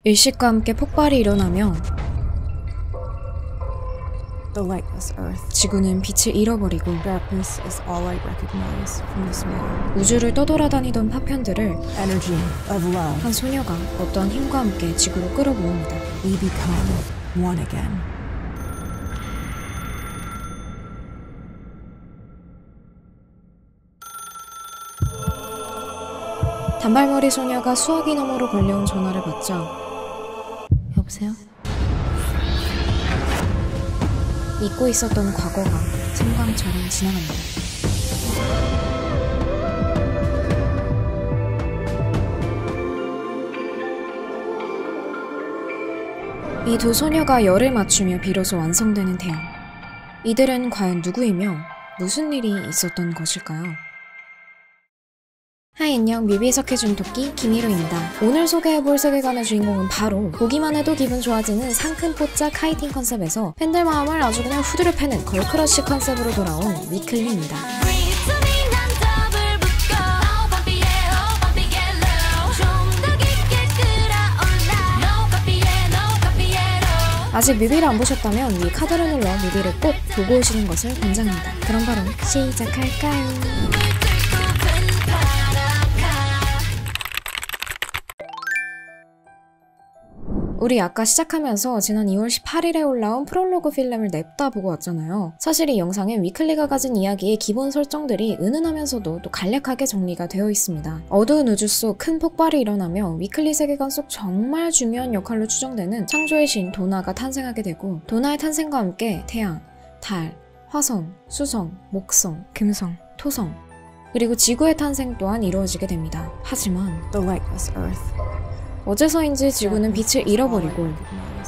일식과 함께 폭발이 일어나며 The lightless earth. 지구는 빛을 잃어버리고 Darkness is all I recognize from this world. 우주를 떠돌아다니던 파편들을 Energy of love. 한 소녀가 어떠한 힘과 함께 지구로 끌어모읍니다. We become one again. 단발머리 소녀가 수화기 너머로 걸려온 전화를 받자 여보세요? 잊고 있었던 과거가 섬광처럼 지나갑니다. 이 두 소녀가 열을 맞추며 비로소 완성되는 태양. 이들은 과연 누구이며 무슨 일이 있었던 것일까요? 하이 안녕, 뮤비에 석해준 토끼 김희로입니다. 오늘 소개해볼 세계관의 주인공은 바로 보기만 해도 기분 좋아지는 상큼뽀짝 카이팅 컨셉에서 팬들 마음을 아주 그냥 후드려 패는 걸크러쉬 컨셉으로 돌아온 위클리입니다. 아직 뮤비를 안 보셨다면 위 카드를 눌러 뮤비를 꼭 보고 오시는 것을 권장합니다. 그럼 바로 시작할까요? 우리 아까 시작하면서 지난 2월 18일에 올라온 프롤로그 필름을 냅다 보고 왔잖아요. 사실 이 영상엔 위클리가 가진 이야기의 기본 설정들이 은은하면서도 또 간략하게 정리가 되어 있습니다. 어두운 우주 속 큰 폭발이 일어나며 위클리 세계관 속 정말 중요한 역할로 추정되는 창조의 신 도나가 탄생하게 되고, 도나의 탄생과 함께 태양, 달, 화성, 수성, 목성, 금성, 토성, 그리고 지구의 탄생 또한 이루어지게 됩니다. 하지만 The lightless earth. 어째서인지 지구는 빛을 잃어버리고,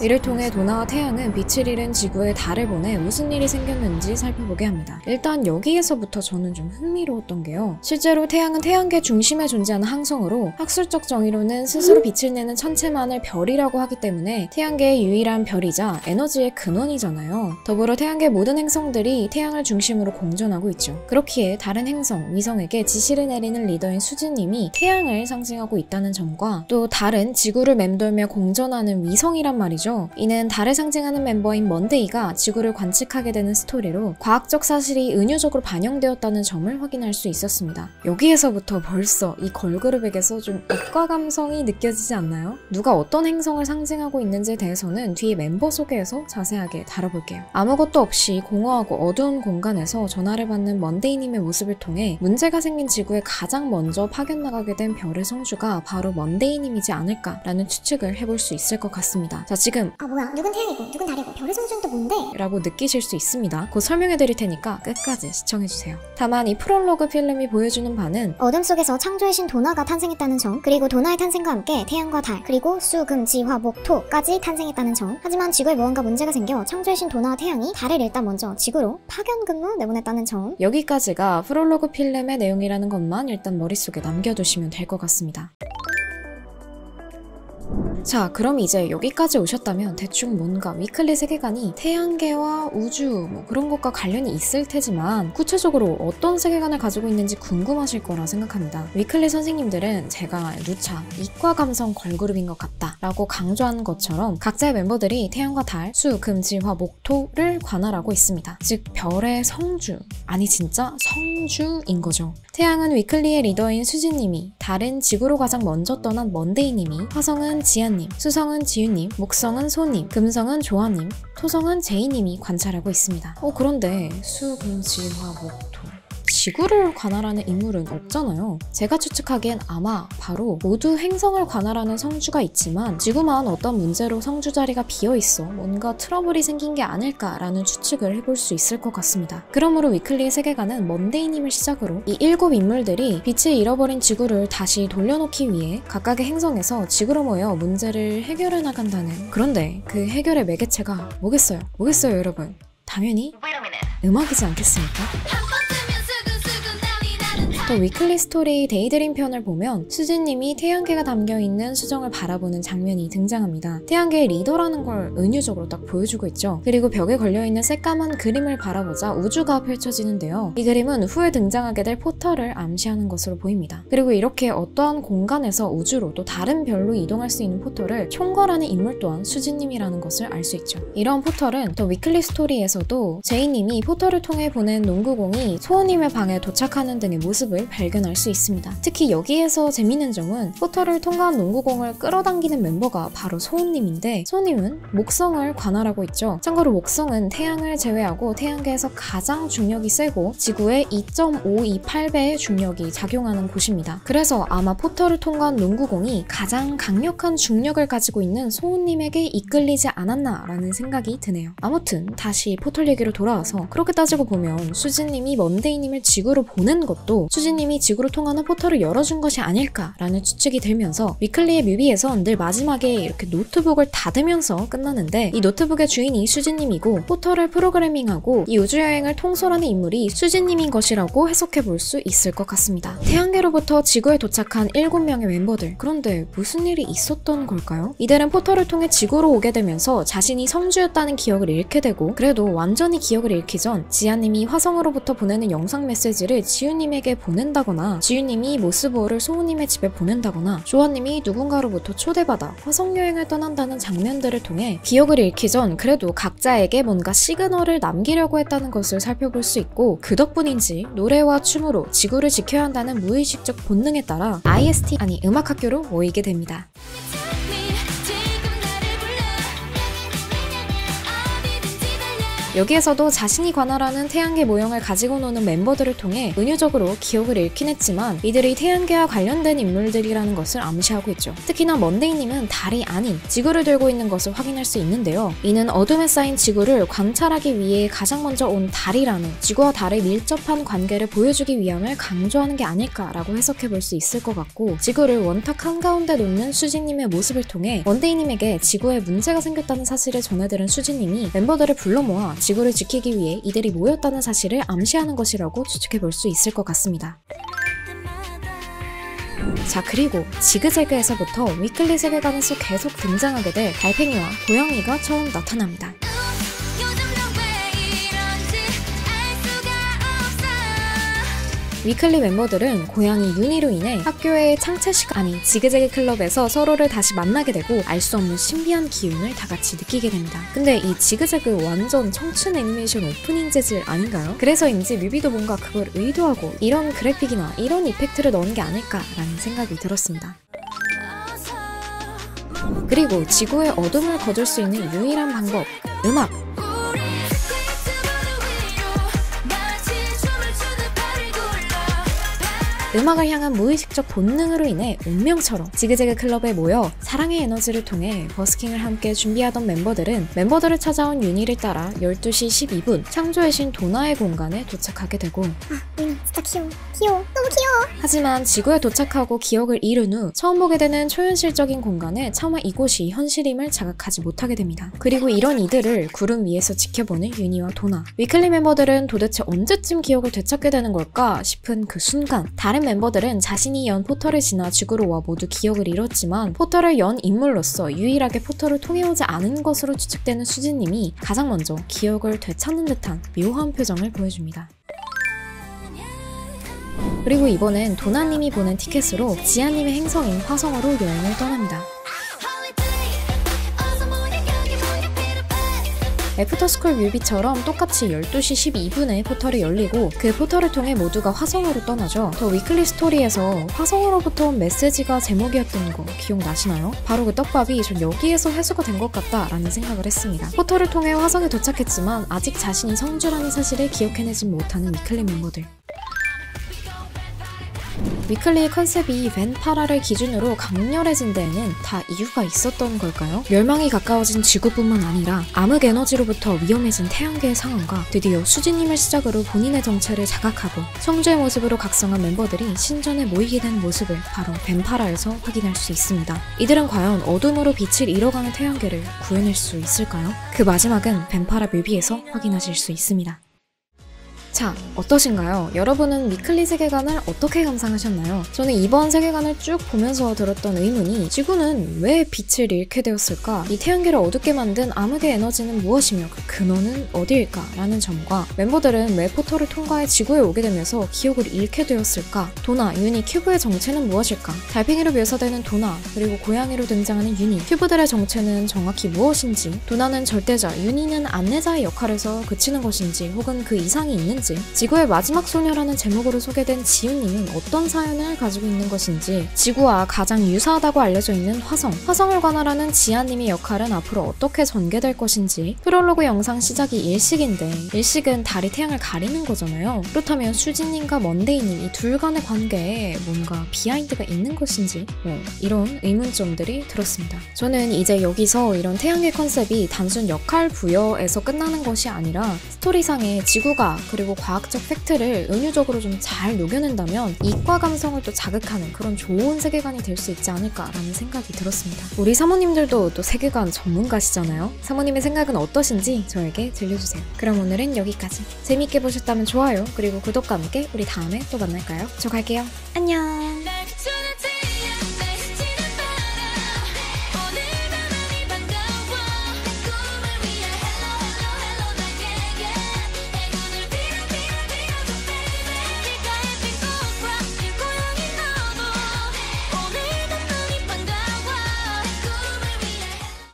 이를 통해 도나와 태양은 빛을 잃은 지구에 달을 보내 무슨 일이 생겼는지 살펴보게 합니다. 일단 여기에서부터 저는 좀 흥미로웠던 게요. 실제로 태양은 태양계 중심에 존재하는 항성으로 학술적 정의로는 스스로 빛을 내는 천체만을 별이라고 하기 때문에 태양계의 유일한 별이자 에너지의 근원이잖아요. 더불어 태양계 모든 행성들이 태양을 중심으로 공존하고 있죠. 그렇기에 다른 행성, 위성에게 지시를 내리는 리더인 수지님이 태양을 상징하고 있다는 점과, 또 달은 지구를 맴돌며 공존하는 위성이란 말이죠. 이는 달을 상징하는 멤버인 먼데이가 지구를 관측하게 되는 스토리로 과학적 사실이 은유적으로 반영되었다는 점을 확인할 수 있었습니다. 여기에서부터 벌써 이 걸그룹에게서 좀 이과 감성이 느껴지지 않나요? 누가 어떤 행성을 상징하고 있는지에 대해서는 뒤에 멤버 소개에서 자세하게 다뤄볼게요. 아무것도 없이 공허하고 어두운 공간에서 전화를 받는 먼데이님의 모습을 통해 문제가 생긴 지구에 가장 먼저 파견 나가게 된 별의 성주가 바로 먼데이님이지 않을까라는 추측을 해볼 수 있을 것 같습니다. 자, 지금 뭐야, 누군 태양이고 누군 달이고 별의 성주는 또 뭔데? 라고 느끼실 수 있습니다. 곧 설명해드릴 테니까 끝까지 시청해주세요. 다만 이 프롤로그 필름이 보여주는 바는 어둠 속에서 창조의 신 도나가 탄생했다는 점, 그리고 도나의 탄생과 함께 태양과 달, 그리고 수, 금, 지, 화, 목, 토까지 탄생했다는 점. 하지만 지구에 무언가 문제가 생겨 창조의 신 도나와 태양이 달을 일단 먼저 지구로 파견 근무 내보냈다는 점. 여기까지가 프롤로그 필름의 내용이라는 것만 일단 머릿속에 남겨두시면 될 것 같습니다. 자, 그럼 이제 여기까지 오셨다면 대충 뭔가 위클리 세계관이 태양계와 우주 그런 것과 관련이 있을 테지만 구체적으로 어떤 세계관을 가지고 있는지 궁금하실 거라 생각합니다. 위클리 선생님들은 제가 누차 이과 감성 걸그룹인 것 같다 라고 강조한 것처럼 각자의 멤버들이 태양과 달, 수, 금, 지, 화, 목, 토를 관할하고 있습니다. 즉 별의 성주, 아니 진짜 성주인 거죠. 태양은 위클리의 리더인 수지님이, 달은 지구로 가장 먼저 떠난 먼데이님이, 화성은 지안님, 수성은 지유님, 목성은 소님, 금성은 조아님, 토성은 제이님이 관찰하고 있습니다. 그런데 수, 금, 지, 화, 목, 토, 지구를 관할하는 인물은 없잖아요. 제가 추측하기엔 아마 바로 모두 행성을 관할하는 성주가 있지만 지구만 어떤 문제로 성주 자리가 비어있어 뭔가 트러블이 생긴 게 아닐까라는 추측을 해볼 수 있을 것 같습니다. 그러므로 위클리의 세계관은 먼데이님을 시작으로 이 7 인물들이 빛을 잃어버린 지구를 다시 돌려놓기 위해 각각의 행성에서 지구로 모여 문제를 해결해 나간다는, 그런데 그 해결의 매개체가 뭐겠어요? 당연히 음악이지 않겠습니까? 더 위클리 스토리 데이드림 편을 보면 수진님이 태양계가 담겨있는 수정을 바라보는 장면이 등장합니다. 태양계의 리더라는 걸 은유적으로 딱 보여주고 있죠. 그리고 벽에 걸려있는 새까만 그림을 바라보자 우주가 펼쳐지는데요. 이 그림은 후에 등장하게 될 포털을 암시하는 것으로 보입니다. 그리고 이렇게 어떠한 공간에서 우주로 또 다른 별로 이동할 수 있는 포털을 총괄하는 인물 또한 수진님이라는 것을 알 수 있죠. 이런 포털은 더 위클리 스토리에서도 제이님이 포털을 통해 보낸 농구공이 소호님의 방에 도착하는 등의 모습을 발견할 수 있습니다. 특히 여기에서 재밌는 점은 포털을 통과한 농구공을 끌어당기는 멤버가 바로 소호님인데, 소호님은 목성을 관할하고 있죠. 참고로 목성은 태양을 제외하고 태양계에서 가장 중력이 세고 지구의 2.528배의 중력이 작용하는 곳입니다. 그래서 아마 포털을 통과한 농구공이 가장 강력한 중력을 가지고 있는 소호님에게 이끌리지 않았나라는 생각이 드네요. 아무튼 다시 포털 얘기로 돌아와서 그렇게 따지고 보면 수진님이 먼데이님을 지구로 보낸 것도 수진님이 지구로 통하는 포털을 열어준 것이 아닐까라는 추측이 들면서 위클리의 뮤비에선 늘 마지막에 이렇게 노트북을 닫으면서 끝나는데, 이 노트북의 주인이 수진님이고 포털을 프로그래밍하고 이 우주여행을 통솔하는 인물이 수진님인 것이라고 해석해 볼 수 있을 것 같습니다. 태양계로부터 지구에 도착한 7명의 멤버들, 그런데 무슨 일이 있었던 걸까요? 이들은 포털을 통해 지구로 오게 되면서 자신이 성주였다는 기억을 잃게 되고, 그래도 완전히 기억을 잃기 전 지아님이 화성으로부터 보내는 영상 메시지를 지우님에게 보낸다거나, 지우님이 모스보어를 소우님의 집에 보낸다거나, 조아님이 누군가로부터 초대받아 화성여행을 떠난다는 장면들을 통해 기억을 잃기 전 그래도 각자에게 뭔가 시그널을 남기려고 했다는 것을 살펴볼 수 있고, 그 덕분인지 노래와 춤으로 지구를 지켜야 한다는 무의식적 본능에 따라 IST 아니 음악학교로 모이게 됩니다. 여기에서도 자신이 관할하는 태양계 모형을 가지고 노는 멤버들을 통해 은유적으로 기억을 잃긴 했지만 이들이 태양계와 관련된 인물들이라는 것을 암시하고 있죠. 특히나 먼데이님은 달이 아닌 지구를 들고 있는 것을 확인할 수 있는데요. 이는 어둠에 쌓인 지구를 관찰하기 위해 가장 먼저 온 달이라는 지구와 달의 밀접한 관계를 보여주기 위함을 강조하는 게 아닐까라고 해석해 볼 수 있을 것 같고, 지구를 원탁 한가운데 놓는 수진님의 모습을 통해 먼데이님에게 지구에 문제가 생겼다는 사실을 전해들은 수진님이 멤버들을 불러 모아 지구를 지키기 위해 이들이 모였다는 사실을 암시하는 것이라고 추측해 볼 수 있을 것 같습니다. 자, 그리고 지그재그에서부터 위클리 세계관에서 계속 등장하게 될 달팽이와 고양이가 처음 나타납니다. 위클리 멤버들은 고양이 윤희로 인해 학교의 창체 시간 아닌 지그재그 클럽에서 서로를 다시 만나게 되고 알 수 없는 신비한 기운을 다 같이 느끼게 됩니다. 근데 이 지그재그 완전 청춘 애니메이션 오프닝 재질 아닌가요? 그래서인지 뮤비도 뭔가 그걸 의도하고 이런 그래픽이나 이런 이펙트를 넣은 게 아닐까라는 생각이 들었습니다. 그리고 지구의 어둠을 거둘 수 있는 유일한 방법, 음악! 음악을 향한 무의식적 본능으로 인해 운명처럼 지그재그 클럽에 모여 사랑의 에너지를 통해 버스킹을 함께 준비하던 멤버들을 찾아온 윤희를 따라 12시 12분 창조의 신 도나의 공간에 도착하게 되고, 윤희 진짜 귀여워, 너무 귀여워. 하지만 지구에 도착하고 기억을 잃은 후 처음 보게 되는 초현실적인 공간에 차마 이곳이 현실임을 자각하지 못하게 됩니다. 그리고 이런 이들을 구름 위에서 지켜보는 윤희와 도나. 위클리 멤버들은 도대체 언제쯤 기억을 되찾게 되는 걸까 싶은 그 순간, 다른 멤버들은 자신이 연 포털을 지나 지구로 와 모두 기억을 잃었지만 포털을 연 인물로서 유일하게 포털을 통해오지 않은 것으로 추측되는 수진님이 가장 먼저 기억을 되찾는 듯한 묘한 표정을 보여줍니다. 그리고 이번엔 도나님이 보낸 티켓으로 지아님의 행성인 화성으로 여행을 떠납니다. 애프터스쿨 뮤비처럼 똑같이 12시 12분에 포털이 열리고 그 포털을 통해 모두가 화성으로 떠나죠. 더 위클리 스토리에서 화성으로부터 온 메시지가 제목이었던 거 기억나시나요? 바로 그 떡밥이 전 여기에서 회수가 된 것 같다라는 생각을 했습니다. 포털을 통해 화성에 도착했지만 아직 자신이 성주라는 사실을 기억해내지 못하는 위클리 멤버들. 위클리의 컨셉이 벤파라를 기준으로 강렬해진 데에는 다 이유가 있었던 걸까요? 멸망이 가까워진 지구뿐만 아니라 암흑 에너지로부터 위험해진 태양계의 상황과 드디어 수진님을 시작으로 본인의 정체를 자각하고 성주의 모습으로 각성한 멤버들이 신전에 모이게 된 모습을 바로 벤파라에서 확인할 수 있습니다. 이들은 과연 어둠으로 빛을 잃어가는 태양계를 구해낼 수 있을까요? 그 마지막은 벤파라 뮤비에서 확인하실 수 있습니다. 자, 어떠신가요? 여러분은 위클리 세계관을 어떻게 감상하셨나요? 저는 이번 세계관을 쭉 보면서 들었던 의문이 지구는 왜 빛을 잃게 되었을까? 이 태양계를 어둡게 만든 암흑의 에너지는 무엇이며 그 근원은 어디일까? 라는 점과 멤버들은 왜 포털을 통과해 지구에 오게 되면서 기억을 잃게 되었을까? 도나, 유니, 큐브의 정체는 무엇일까? 달팽이로 묘사되는 도나, 그리고 고양이로 등장하는 유니, 큐브들의 정체는 정확히 무엇인지, 도나는 절대자, 유니는 안내자의 역할에서 그치는 것인지 혹은 그 이상이 있는지, 지구의 마지막 소녀라는 제목으로 소개된 지우님은 어떤 사연을 가지고 있는 것인지, 지구와 가장 유사하다고 알려져 있는 화성을 관할하는 지아님의 역할은 앞으로 어떻게 전개될 것인지. 프롤로그 영상 시작이 일식인데 일식은 달이 태양을 가리는 거잖아요. 그렇다면 수진님과 먼데이님 이 둘 간의 관계에 뭔가 비하인드가 있는 것인지 이런 의문점들이 들었습니다. 저는 이제 여기서 이런 태양계 컨셉이 단순 역할 부여에서 끝나는 것이 아니라 스토리상의 지구가 그리고 과학적 팩트를 은유적으로 좀 잘 녹여낸다면 이과 감성을 또 자극하는 그런 좋은 세계관이 될 수 있지 않을까라는 생각이 들었습니다. 우리 사모님들도 또 세계관 전문가시잖아요. 사모님의 생각은 어떠신지 저에게 들려주세요. 그럼 오늘은 여기까지. 재밌게 보셨다면 좋아요, 그리고 구독과 함께 우리 다음에 또 만날까요? 저 갈게요. 안녕.